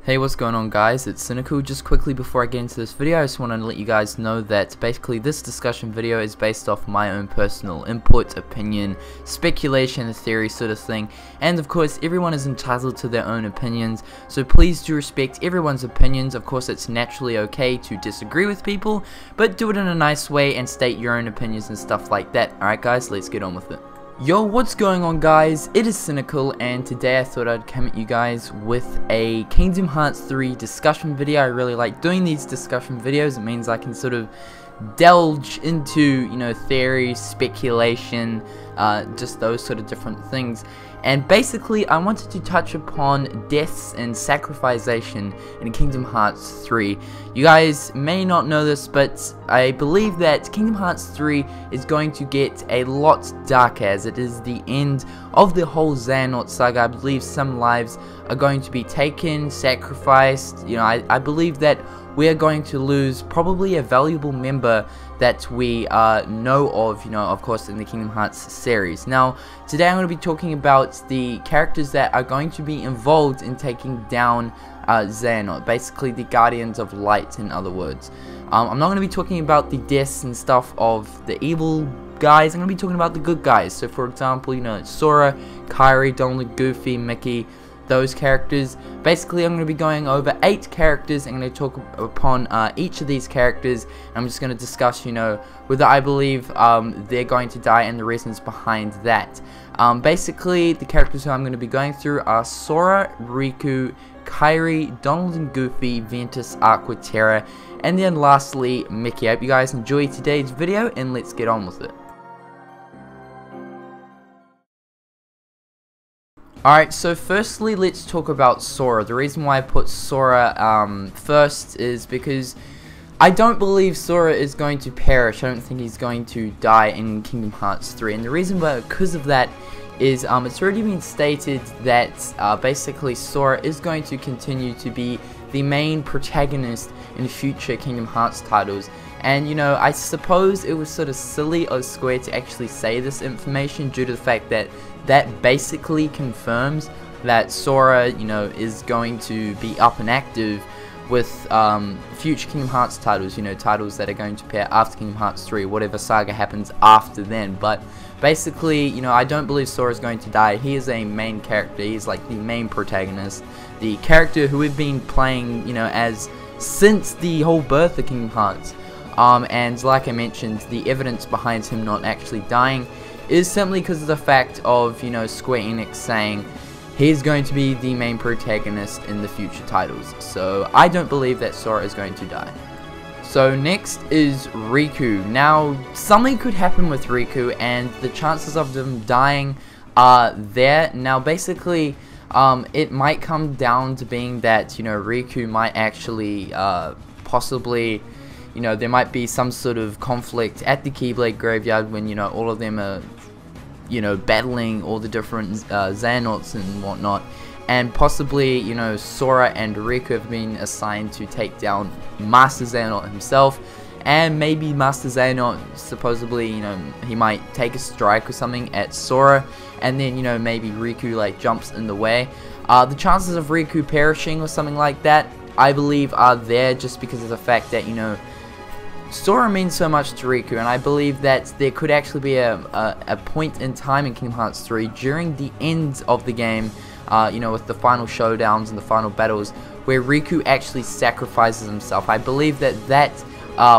Hey, what's going on guys, it's Cynnnical. Just quickly before I get into this video, I just want to let you guys know that basically this discussion video is based off my own personal input, opinion, speculation, theory sort of thing, and of course everyone is entitled to their own opinions, so please do respect everyone's opinions. Of course it's naturally okay to disagree with people, but do it in a nice way and state your own opinions and stuff like that. Alright guys, let's get on with it. Yo, what's going on guys, it is Cynnnical, and today I thought I'd come at you guys with a Kingdom Hearts 3 discussion video. I really like doing these discussion videos. It means I can sort of delve into, you know, theory, speculation, just those sort of different things. And basically I wanted to touch upon deaths and sacrification in Kingdom Hearts 3. You guys may not know this, but I believe that Kingdom Hearts 3 is going to get a lot darker, as it is the end of the whole Xehanort saga. I believe some lives are going to be taken, sacrificed. You know, I believe that we are going to lose probably a valuable member that we know of, you know, of course, in the Kingdom Hearts series. Now, today I'm going to be talking about the characters that are going to be involved in taking down Xehanort, basically the Guardians of Light, in other words. I'm not going to be talking about the deaths and stuff of the evil guys. I'm going to be talking about the good guys. So, for example, you know, Sora, Kyrie, Donald, Goofy, Mickey, those characters. Basically I'm going to be going over 8 characters. I'm going to talk upon each of these characters. I'm just going to discuss, you know, whether I believe they're going to die and the reasons behind that. Basically the characters who I'm going to be going through are Sora, Riku, Kyrie, Donald and Goofy, Ventus, Aqua, Terra, and then lastly Mickey. I hope you guys enjoyed today's video, and let's get on with it. Alright, so firstly let's talk about Sora. The reason why I put Sora first is because I don't believe Sora is going to perish. I don't think he's going to die in Kingdom Hearts 3, and the reason because of that is it's already been stated that basically Sora is going to continue to be the main protagonist in future Kingdom Hearts titles. And you know, I suppose it was sort of silly of Square to actually say this information, due to the fact that that basically confirms that Sora, you know, is going to be up and active with future Kingdom Hearts titles, you know, titles that are going to appear after Kingdom Hearts 3, whatever saga happens after then. But basically, you know, I don't believe Sora is going to die. He is a main character. He's like the main protagonist, the character who we've been playing, you know, as since the whole birth of Kingdom Hearts. And like I mentioned, the evidence behind him not actually dying is simply because of the fact of, you know, Square Enix saying he's going to be the main protagonist in the future titles. So I don't believe that Sora is going to die. So next is Riku. Now, something could happen with Riku, and the chances of them dying are there. Now, basically, it might come down to being that, you know, Riku might actually possibly, you know, there might be some sort of conflict at the Keyblade Graveyard when, you know, all of them are, you know, battling all the different Xehanorts and whatnot, and possibly, you know, Sora and Riku have been assigned to take down Master Xehanort himself, and maybe Master Xehanort, supposedly, you know, he might take a strike or something at Sora, and then, you know, maybe Riku like jumps in the way. The chances of Riku perishing or something like that, I believe, are there, just because of the fact that, you know, Sora means so much to Riku, and I believe that there could actually be a point in time in Kingdom Hearts 3 during the end of the game, you know, with the final showdowns and the final battles, where Riku actually sacrifices himself. I believe that that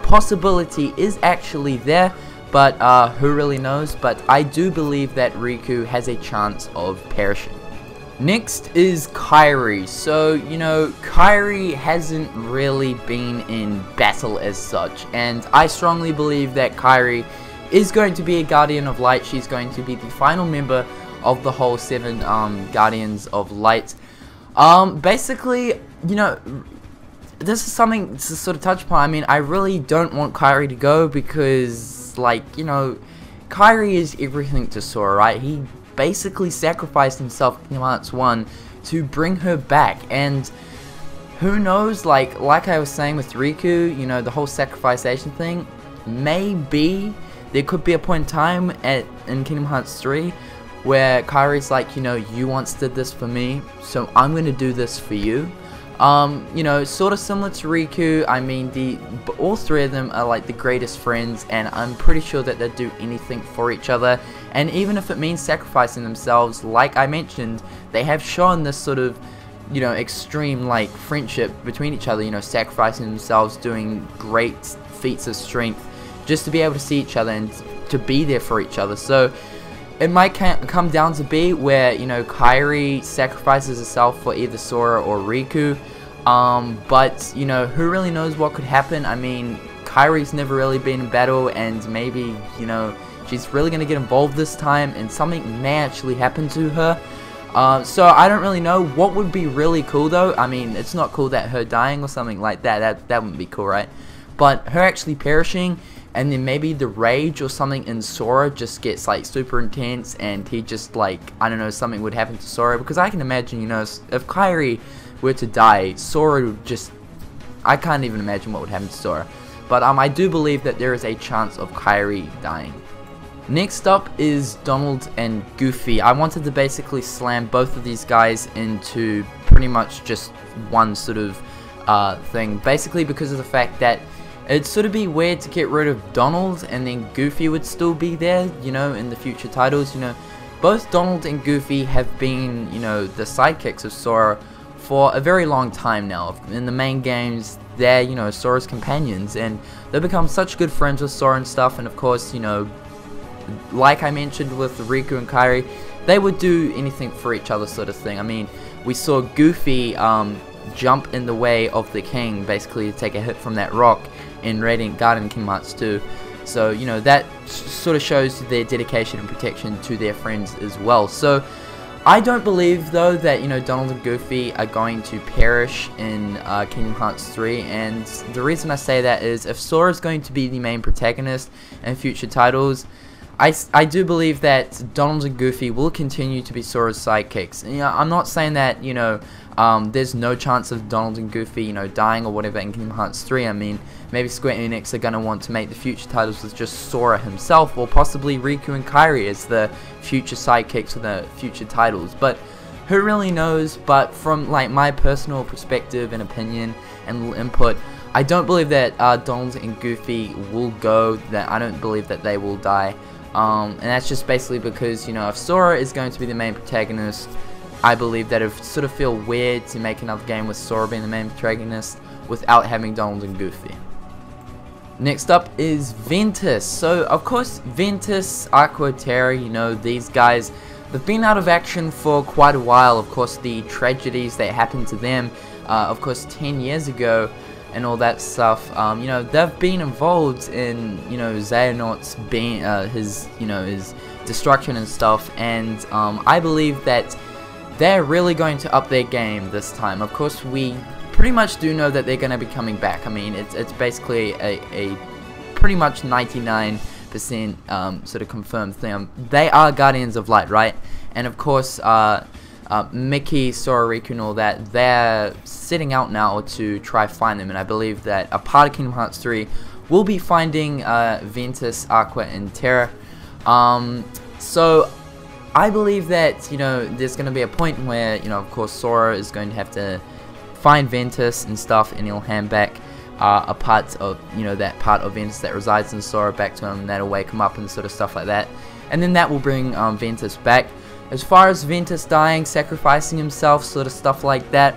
possibility is actually there, but who really knows? But I do believe that Riku has a chance of perishing. Next is Kyrie. So, you know, Kyrie hasn't really been in battle as such, and I strongly believe that Kyrie is going to be a Guardian of Light. She's going to be the final member of the whole 7 Guardians of Light. Basically, you know, this is something to sort of touch upon. I mean, I really don't want Kyrie to go because, like, you know, Kyrie is everything to Sora, right? He basically sacrificed himself in Kingdom Hearts 1 to bring her back, and who knows, like I was saying with Riku, you know, the whole sacrification thing, maybe there could be a point in time in Kingdom Hearts 3 where Kyrie's like, you know, you once did this for me, so I'm going to do this for you. You know, sort of similar to Riku. I mean, all three of them are like the greatest friends, and I'm pretty sure that they'd do anything for each other. And even if it means sacrificing themselves, like I mentioned, they have shown this sort of, you know, extreme like friendship between each other. You know, sacrificing themselves, doing great feats of strength, just to be able to see each other and to be there for each other. So it might come down to be where, you know, Kyrie sacrifices herself for either Sora or Riku. But, you know, who really knows what could happen? I mean, Kyrie's never really been in battle, and maybe, you know, she's really going to get involved this time, and something may actually happen to her. So I don't really know. What would be really cool, though? I mean, it's not cool that her dying or something like that. That wouldn't be cool, right? But her actually perishing, and then maybe the rage or something in Sora just gets like super intense, and he just like, I don't know, something would happen to Sora. Because I can imagine, you know, if Kyrie were to die, Sora would just, I can't even imagine what would happen to Sora. But I do believe that there is a chance of Kyrie dying. Next up is Donald and Goofy. I wanted to basically slam both of these guys into pretty much just one sort of thing. Basically because of the fact that it'd sort of be weird to get rid of Donald and then Goofy would still be there, you know, in the future titles. You know, both Donald and Goofy have been, you know, the sidekicks of Sora for a very long time now. In the main games, they're, you know, Sora's companions, and they've become such good friends with Sora and stuff. And of course, you know, like I mentioned with Riku and Kyrie, they would do anything for each other, sort of thing. I mean, we saw Goofy jump in the way of the king, basically to take a hit from that rock in Radiant Garden Kingdom Hearts 2. So, you know, that sort of shows their dedication and protection to their friends as well. So I don't believe, though, that, you know, Donald and Goofy are going to perish in Kingdom Hearts 3, and the reason I say that is if Sora is going to be the main protagonist in future titles, I do believe that Donald and Goofy will continue to be Sora's sidekicks. You know, I'm not saying that, you know, there's no chance of Donald and Goofy, you know, dying or whatever in Kingdom Hearts 3. I mean, maybe Square Enix are going to want to make the future titles with just Sora himself, or possibly Riku and Kyrie as the future sidekicks for the future titles. But who really knows? But from like my personal perspective and opinion and little input, I don't believe that Donald and Goofy will go. That I don't believe that they will die. And that's just basically because, you know, if Sora is going to be the main protagonist, I believe that it would sort of feel weird to make another game with Sora being the main protagonist without having Donald and Goofy. Next up is Ventus. So, of course, Ventus, Aqua, Terra, you know, these guys, they've been out of action for quite a while. Of course, the tragedies that happened to them, of course, 10 years ago, and all that stuff, you know, they've been involved in, you know, Xehanort's being, his destruction and stuff, and I believe that they're really going to up their game this time. Of course, we pretty much do know that they're going to be coming back. I mean, it's basically a pretty much 99% sort of confirmed thing. They are Guardians of Light, right? And of course, Mickey, Sora, Riku, and all that, they're setting out now to try find them, and I believe that a part of Kingdom Hearts 3 will be finding Ventus, Aqua, and Terra. So I believe that, you know, there's going to be a point where, you know, of course, Sora is going to have to find Ventus and stuff, and he'll hand back a part of, you know, that part of Ventus that resides in Sora back to him, and that'll wake him up and sort of stuff like that, and then that will bring Ventus back. As far as Ventus dying, sacrificing himself, sort of stuff like that,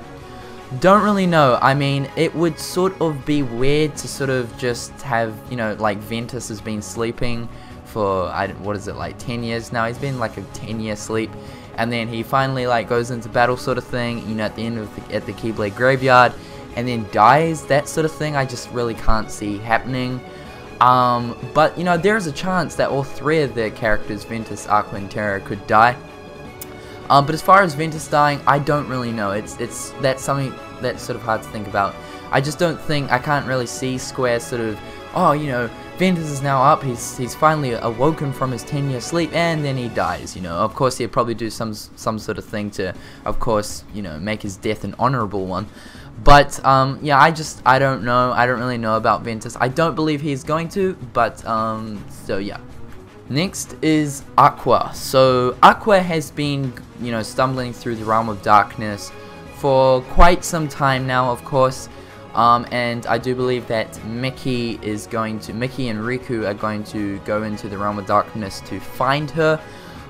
don't really know. I mean, it would sort of be weird to sort of just have, you know, like Ventus has been sleeping for, what is it, like 10 years now? He's been like a 10-year sleep, and then he finally like goes into battle sort of thing, you know, at the end of at the Keyblade Graveyard, and then dies, that sort of thing. I just really can't see happening. But, you know, there is a chance that all three of their characters, Ventus, Aqua, and Terra, could die. But as far as Ventus dying, I don't really know. That's something that's sort of hard to think about. I just don't think, I can't really see Square sort of, oh, you know, Ventus is now up, he's finally awoken from his 10-year sleep, and then he dies, you know. Of course, he'd probably do some sort of thing to, of course, you know, make his death an honorable one. But, yeah, I don't know. I don't really know about Ventus. I don't believe he's going to, but, so, yeah. Next is Aqua. So Aqua has been, you know, stumbling through the realm of darkness for quite some time now, of course. And I do believe that Mickey and Riku are going to go into the realm of darkness to find her.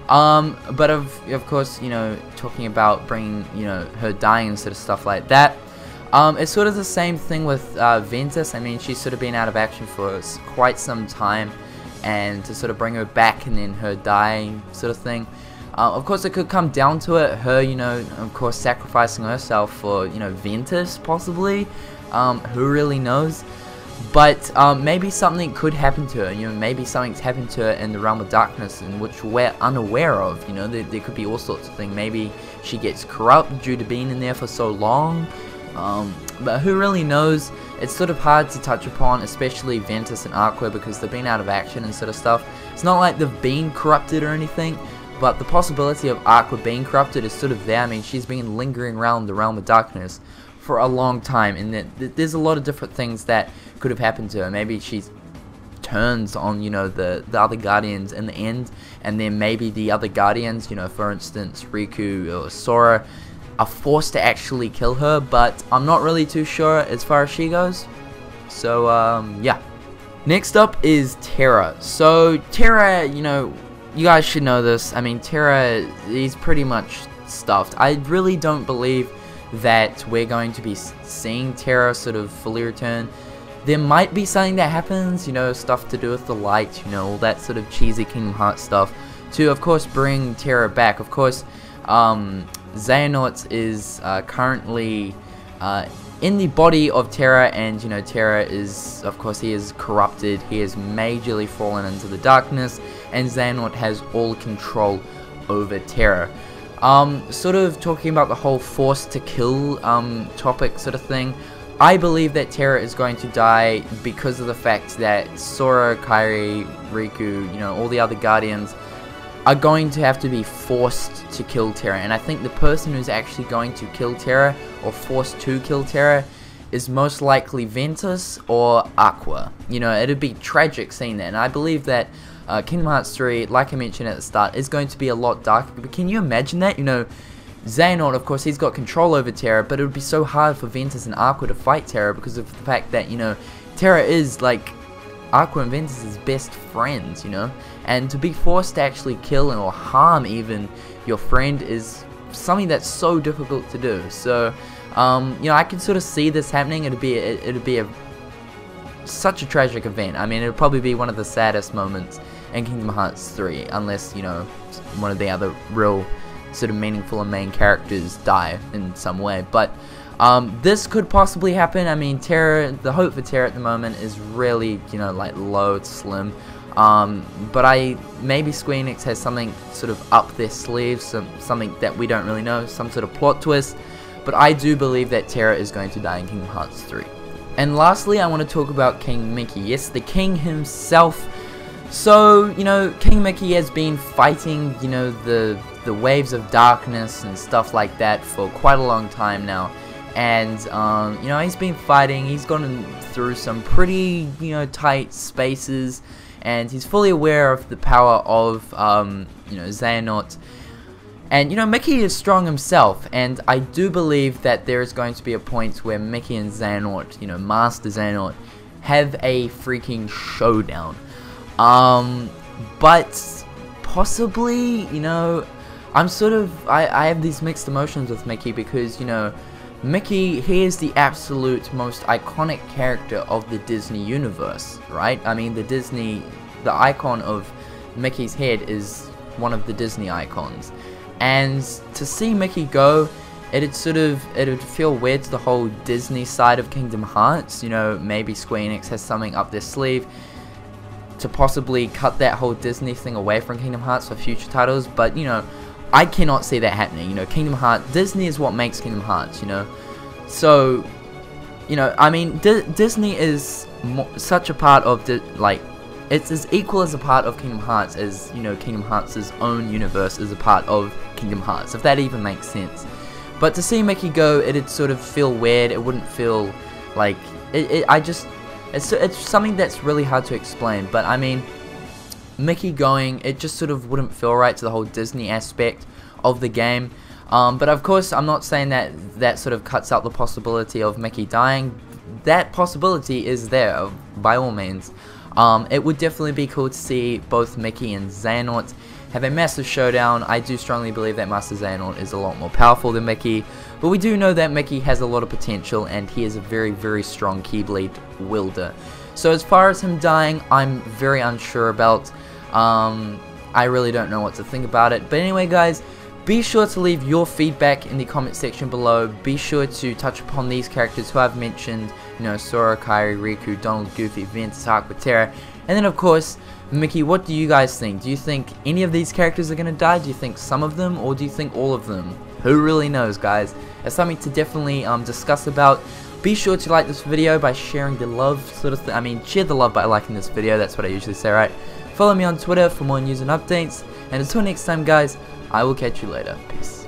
But of course, you know, talking about bringing, you know, her dying and sort of stuff like that. It's sort of the same thing with Ventus. I mean, she's sort of been out of action for quite some time, and to sort of bring her back and then her dying sort of thing. Of course, it could come down to it, her, you know, of course, sacrificing herself for, you know, Ventus, possibly. Who really knows? But maybe something could happen to her. You know, maybe something's happened to her in the realm of darkness, in which we're unaware of. You know, there could be all sorts of things. Maybe she gets corrupt due to being in there for so long. But who really knows? It's sort of hard to touch upon, especially Ventus and Aqua, because they've been out of action and sort of stuff. It's not like they've been corrupted or anything, but the possibility of Aqua being corrupted is sort of there. I mean, she's been lingering around the realm of darkness for a long time, and there's a lot of different things that could have happened to her. Maybe she turns on, you know, the other Guardians in the end, and then maybe the other Guardians, you know, for instance, Riku or Sora, are forced to actually kill her, but I'm not really too sure as far as she goes. So, yeah. Next up is Terra. So, Terra, you know, you guys should know this. I mean, Terra is pretty much stuffed. I really don't believe that we're going to be seeing Terra sort of fully return. There might be something that happens, you know, stuff to do with the light, you know, all that sort of cheesy Kingdom Hearts stuff, to, of course, bring Terra back. Of course, Xehanort is currently in the body of Terra, and, you know, Terra is, of course, he is corrupted, he has majorly fallen into the darkness, and Xehanort has all control over Terra. Sort of talking about the whole forced to kill topic sort of thing, I believe that Terra is going to die because of the fact that Sora, Kyrie, Riku, you know, all the other Guardians are going to have to be forced to kill Terra. And I think the person who's actually going to kill Terra, or forced to kill Terra, is most likely Ventus or Aqua. You know, it'd be tragic seeing that. And I believe that Kingdom Hearts 3, like I mentioned at the start, is going to be a lot darker. But can you imagine that? You know, Xehanort, of course, he's got control over Terra, but it would be so hard for Ventus and Aqua to fight Terra because of the fact that, you know, Terra is, like, Aqua and Ventus' best friends, you know? And to be forced to actually kill or harm even your friend is something that's so difficult to do. So, you know, I can sort of see this happening. It'd be such a tragic event. I mean, it would probably be one of the saddest moments in Kingdom Hearts 3, unless, you know, one of the other real sort of meaningful and main characters die in some way. But this could possibly happen. I mean, Terra, the hope for Terra at the moment is really, you know, like low, it's slim. But maybe Square Enix has something sort of up their sleeves, something that we don't really know, some sort of plot twist. But I do believe that Terra is going to die in Kingdom Hearts 3. And lastly, I want to talk about King Mickey. Yes, the king himself. So, you know, King Mickey has been fighting, you know, the waves of darkness and stuff like that for quite a long time now. And, you know, he's been fighting, he's gone through some pretty, you know, tight spaces, and he's fully aware of the power of, you know, Xehanort. And, you know, Mickey is strong himself, and I do believe that there is going to be a point where Mickey and Xehanort, you know, Master Xehanort, have a freaking showdown. But possibly, you know, I have these mixed emotions with Mickey because, you know, Mickey, he is the absolute most iconic character of the Disney universe, right? I mean, the icon of Mickey's head is one of the Disney icons. And to see Mickey go, it'd feel weird to the whole Disney side of Kingdom Hearts. You know, maybe Square Enix has something up their sleeve to possibly cut that whole Disney thing away from Kingdom Hearts for future titles, but, you know, I cannot see that happening. You know, Kingdom Hearts, Disney is what makes Kingdom Hearts, you know. So, you know, I mean, Disney is such a part of, like, it's as equal as a part of Kingdom Hearts as, you know, Kingdom Hearts' own universe is a part of Kingdom Hearts, if that even makes sense. But to see Mickey go, it'd sort of feel weird. It wouldn't feel like, it's something that's really hard to explain. But, I mean, Mickey going, it just sort of wouldn't feel right to the whole Disney aspect of the game. But of course, I'm not saying that that sort of cuts out the possibility of Mickey dying. That possibility is there, by all means. It would definitely be cool to see both Mickey and Xehanort have a massive showdown. I do strongly believe that Master Xehanort is a lot more powerful than Mickey, but we do know that Mickey has a lot of potential, and he is a very, very strong Keyblade wielder. So as far as him dying, I'm very unsure about. I really don't know what to think about it. But anyway, guys, be sure to leave your feedback in the comment section below. Be sure to touch upon these characters who I've mentioned, you know, Sora, Kyrie, Riku, Donald, Goofy, Ventus, Aqua, Terra, and then of course, Mickey. What do you guys think? Do you think any of these characters are going to die? Do you think some of them, or do you think all of them? Who really knows, guys? It's something to definitely discuss about. Be sure to like this video by sharing the love, share the love by liking this video. That's what I usually say, right? Follow me on Twitter for more news and updates. And until next time, guys, I will catch you later. Peace.